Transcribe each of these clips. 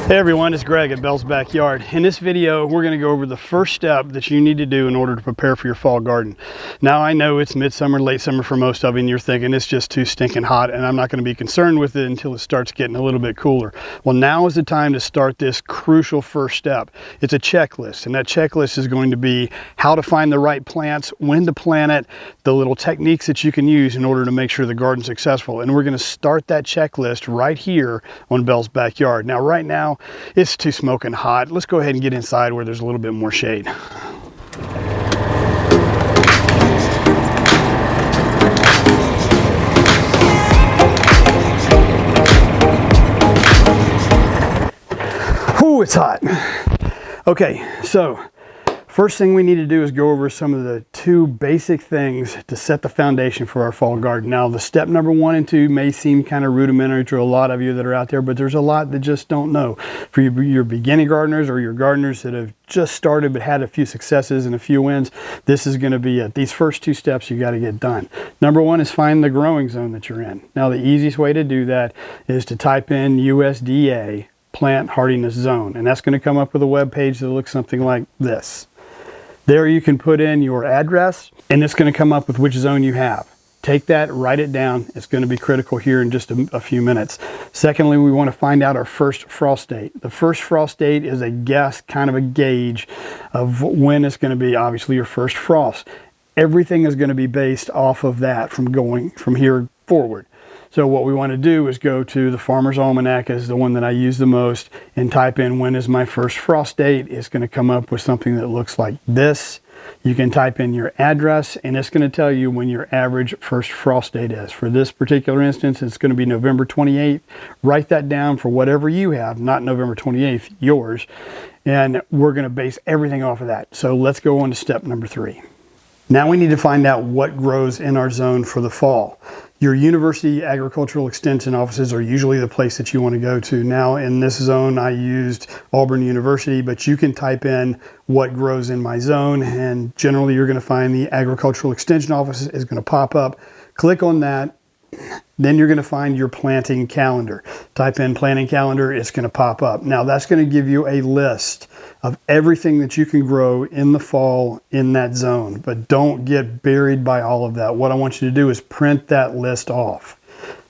Hey everyone, it's Greg at Bell's Backyard. In this video, we're going to go over the first step that you need to do in order to prepare for your fall garden. Now I know it's midsummer, late summer for most of you, and you're thinking it's just too stinking hot and I'm not going to be concerned with it until it starts getting a little bit cooler. Well, now is the time to start this crucial first step. It's a checklist, and that checklist is going to be how to find the right plants, when to plant it, the little techniques that you can use in order to make sure the garden's successful. And we're going to start that checklist right here on Bell's Backyard. Now, right now, it's too smoking hot. Let's go ahead and get inside where there's a little bit more shade. Ooh, it's hot. Okay, so first thing we need to do is go over some of the two basic things to set the foundation for our fall garden. Now, the step number 1 and 2 may seem kind of rudimentary to a lot of you that are out there, but there's a lot that just don't know. For your beginning gardeners or your gardeners that have just started but had a few successes and a few wins, this is going to be it. These first 2 steps you got to get done. Number 1 is find the growing zone that you're in. Now, the easiest way to do that is to type in USDA plant hardiness zone, and that's going to come up with a web page that looks something like this. There you can put in your address, and it's going to come up with which zone you have. Take that, write it down. It's going to be critical here in just a few minutes. Secondly, we want to find out our first frost date. The first frost date is a guess, kind of a gauge of when it's going to be, obviously, your first frost. Everything is going to be based off of that from here forward. So what we want to do is go to the Farmer's Almanac, is the one that I use the most, and type in when is my first frost date. It's going to come up with something that looks like this. You can type in your address, and it's going to tell you when your average first frost date is. For this particular instance, it's going to be November 28th. Write that down for whatever you have, not November 28th, yours. And we're going to base everything off of that. So let's go on to step number 3. Now we need to find out what grows in our zone for the fall. Your university agricultural extension offices are usually the place that you want to go to. Now in this zone, I used Auburn University, but you can type in what grows in my zone, and generally you're going to find the agricultural extension office is going to pop up. Click on that. Then you're going to find your planting calendar. Type in planting calendar, it's going to pop up. Now that's going to give you a list of everything that you can grow in the fall in that zone. But don't get buried by all of that. What I want you to do is print that list off.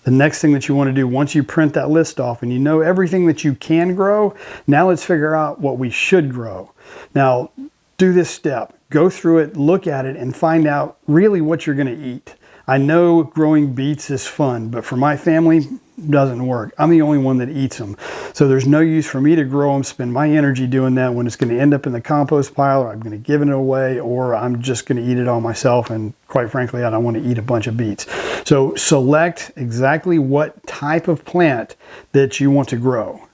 The next thing that you want to do, once you print that list off and you know everything that you can grow, now let's figure out what we should grow. Now, do this step. Go through it, look at it, and find out really what you're going to eat. I know growing beets is fun, but for my family, it doesn't work. I'm the only one that eats them. So there's no use for me to grow them, spend my energy doing that when it's going to end up in the compost pile, or I'm going to give it away, or I'm just going to eat it all myself. And quite frankly, I don't want to eat a bunch of beets. So select exactly what type of plant that you want to grow.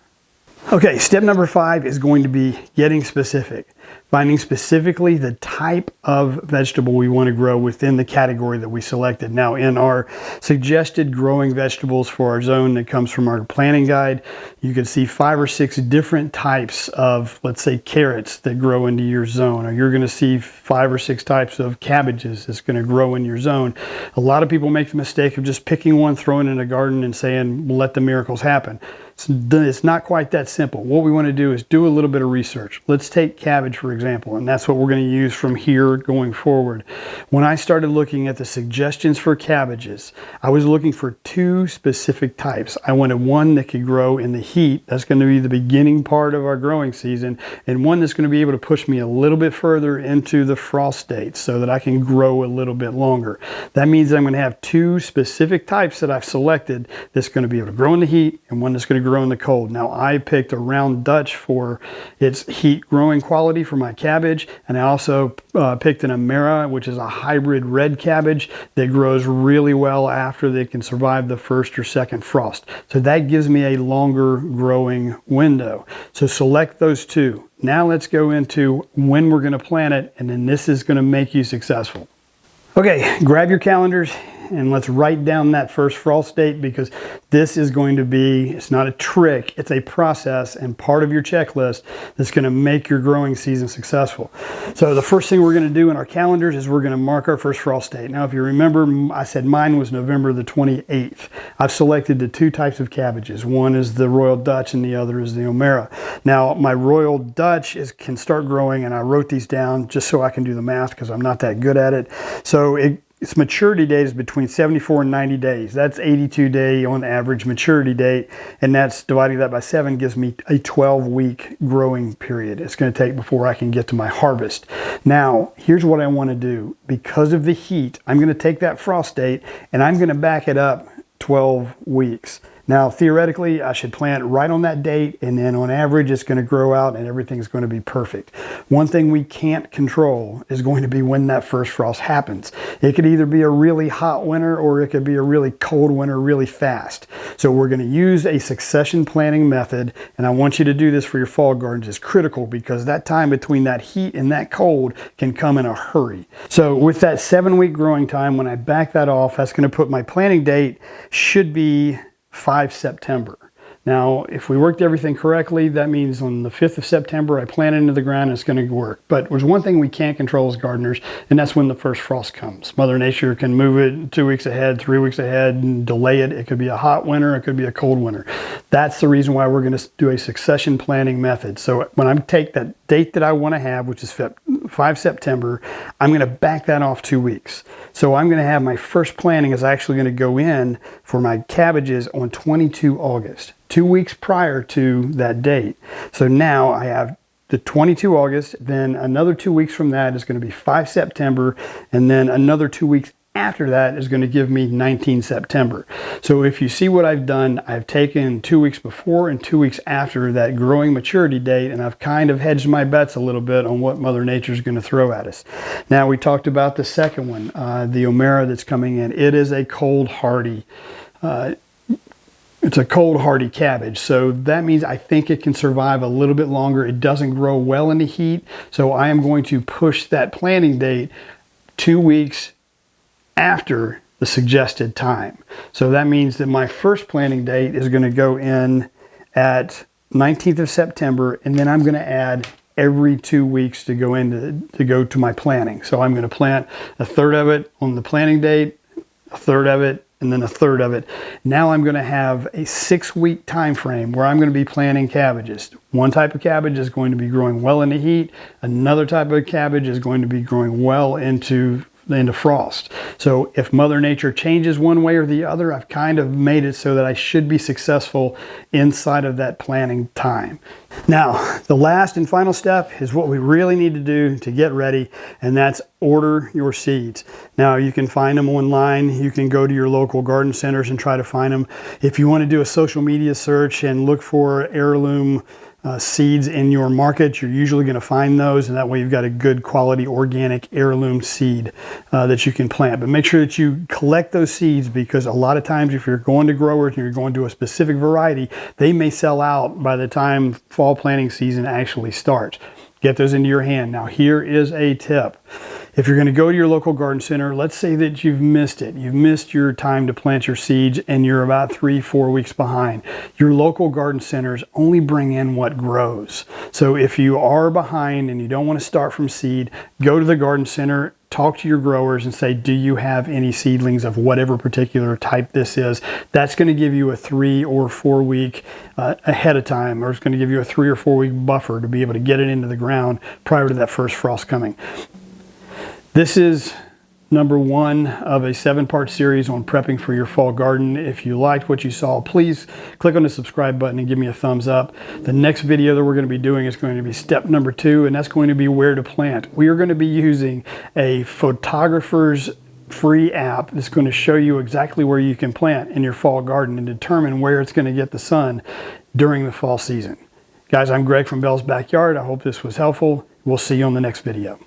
Okay, step number 5 is going to be getting specific. Finding specifically the type of vegetable we want to grow within the category that we selected. Now, in our suggested growing vegetables for our zone that comes from our planting guide, you can see 5 or 6 different types of, let's say, carrots that grow into your zone, or you're going to see 5 or 6 types of cabbages that's going to grow in your zone. A lot of people make the mistake of just picking one, throwing it in a garden, and saying, let the miracles happen. It's not quite that simple. What we want to do is do a little bit of research. Let's take cabbage, for example, and that's what we're going to use from here going forward. When I started looking at the suggestions for cabbages, I was looking for 2 specific types. I wanted one that could grow in the heat. That's going to be the beginning part of our growing season, and one that's going to be able to push me a little bit further into the frost dates so that I can grow a little bit longer. That means I'm going to have 2 specific types that I've selected that's going to be able to grow in the heat, and one that's going to grow in the cold. Now, I picked a round Dutch for its heat growing quality for my cabbage, and I also picked an Amera, which is a hybrid red cabbage that grows really well after they can survive the first or second frost. So that gives me a longer growing window. So select those 2. Now let's go into when we're going to plant it, and then this is going to make you successful. Okay, grab your calendars, and let's write down that first frost date, because this is going to be, it's not a trick, it's a process and part of your checklist that's going to make your growing season successful. So the first thing we're going to do in our calendars is we're going to mark our first frost date. Now, if you remember, I said mine was November the 28th. I've selected the two types of cabbages. One is the Royal Dutch and the other is the O'Mara. Now, my Royal Dutch can start growing, and I wrote these down just so I can do the math because I'm not that good at it. So its maturity date is between 74 and 90 days. That's 82 day on average maturity date, and that's dividing that by 7 gives me a 12-week growing period it's going to take before I can get to my harvest. Now, here's what I want to do. Because of the heat, I'm going to take that frost date and I'm going to back it up 12 weeks. Now, theoretically, I should plant right on that date, and then on average, it's going to grow out and everything's going to be perfect. One thing we can't control is going to be when that first frost happens. It could either be a really hot winter or it could be a really cold winter really fast. So we're going to use a succession planting method, and I want you to do this for your fall gardens. It's critical because that time between that heat and that cold can come in a hurry. So with that 7-week growing time, when I back that off, that's going to put my planting date should be 5 September. Now, if we worked everything correctly, that means on the 5th of September, I plant it into the ground and it's going to work. But there's one thing we can't control as gardeners, and that's when the first frost comes. Mother Nature can move it 2 weeks ahead, 3 weeks ahead, and delay it. It could be a hot winter, it could be a cold winter. That's the reason why we're going to do a succession planting method. So when I take that date that I want to have, which is 5 September, I'm going to back that off 2 weeks. So I'm going to have my first planting is actually going to go in for my cabbages on 22 August, 2 weeks prior to that date. So now I have the 22 August, then another 2 weeks from that is going to be 5 September, and then another 2 weeks after that is going to give me 19 September. So if you see what I've done, I've taken 2 weeks before and 2 weeks after that growing maturity date, and I've kind of hedged my bets a little bit on what Mother Nature is going to throw at us. Now, we talked about the second one, the O'Mara that's coming in. It is a cold hardy. It's a cold hardy cabbage, so that means I think it can survive a little bit longer. It doesn't grow well in the heat, so I am going to push that planting date 2 weeks after the suggested time. So that means that my first planting date is going to go in at 19th of September, and then I'm going to add every 2 weeks to go to my planting. So I'm going to plant a third of it on the planting date, a third of it, and then a third of it. Now I'm going to have a 6-week time frame where I'm going to be planting cabbages. One type of cabbage is going to be growing well in the heat. Another type of cabbage is going to be growing well into frost. So if Mother Nature changes one way or the other, I've kind of made it so that I should be successful inside of that planting time. Now, the last and final step is what we really need to do to get ready, and that's order your seeds. Now, you can find them online. You can go to your local garden centers and try to find them. If you want to do a social media search and look for heirloom seeds in your market, you're usually going to find those, and that way you've got a good quality organic heirloom seed that you can plant. But make sure that you collect those seeds, because a lot of times if you're going to growers and you're going to a specific variety, they may sell out by the time fall planting season actually starts. Get those into your hand. Now, here is a tip. If you're going to go to your local garden center, let's say that you've missed it. You've missed your time to plant your seeds and you're about 3-4 weeks behind. Your local garden centers only bring in what grows. So if you are behind and you don't want to start from seed, go to the garden center, talk to your growers and say, do you have any seedlings of whatever particular type this is? That's going to give you a 3 or 4 week ahead of time, or it's going to give you a 3 or 4 week buffer to be able to get it into the ground prior to that first frost coming. This is number 1 of a 7-part series on prepping for your fall garden. If you liked what you saw, please click on the subscribe button and give me a thumbs up. The next video that we're going to be doing is going to be step number 2, and that's going to be where to plant. We are going to be using a photographer's free app that's going to show you exactly where you can plant in your fall garden and determine where it's going to get the sun during the fall season. Guys, I'm Greg from Bell's Backyard. I hope this was helpful. We'll see you on the next video.